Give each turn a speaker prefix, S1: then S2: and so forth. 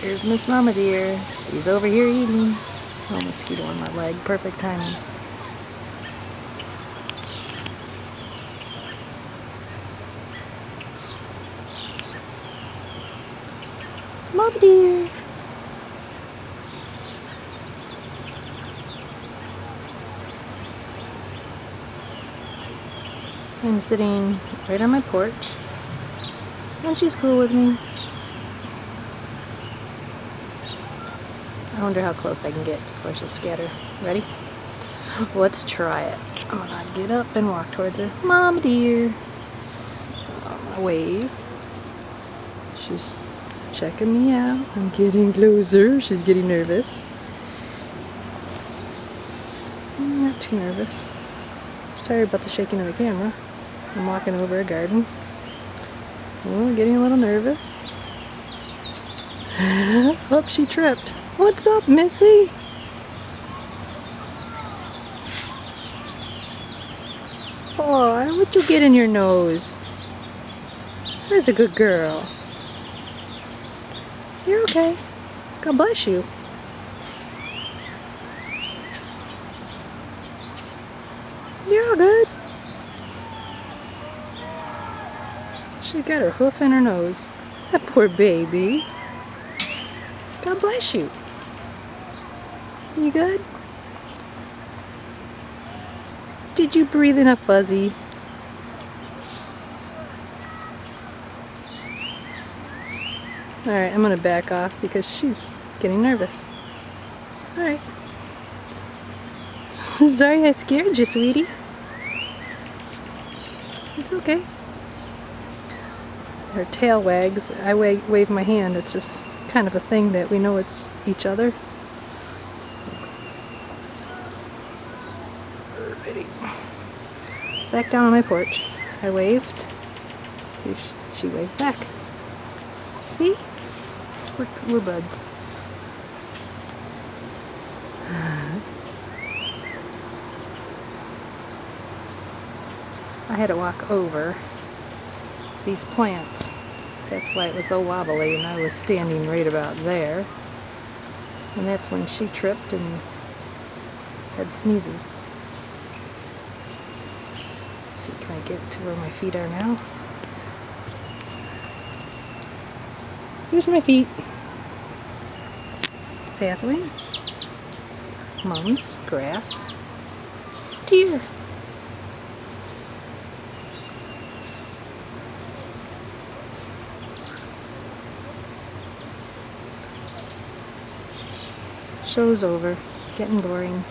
S1: Here's Miss Mama Deer. She's over here eating. Oh, mosquito on my leg. Perfect timing. Mama Deer. I'm sitting right on my porch, and she's cool with me. I wonder how close I can get before she'll scatter. Ready? Let's try it. I'm gonna get up and walk towards her. Mama Deer. I'm gonna wave. She's checking me out. I'm getting closer. She's getting nervous. Not too nervous. Sorry about the shaking of the camera. I'm walking over a garden. Oh, getting a little nervous. Oh, she tripped. What's up, Missy? Oh, what'd you get in your nose? There's a good girl. You're okay. God bless you. You're all good. She got her hoof in her nose. That poor baby. God bless you. You good? Did you breathe in a fuzzy? Alright, I'm gonna back off because she's getting nervous. Alright. Sorry I scared you, sweetie. It's okay. Her tail wags. I wave my hand. It's just kind of a thing that we know it's each other. Back down on my porch. I waved. See if she waved back. See? We're buds. I had to walk over these plants. That's why it was so wobbly, and I was standing right about there. And that's when she tripped and had sneezes. So can I get to where my feet are now? Here's my feet. Pathway. Mums. Grass. Deer. Show's over. Getting boring.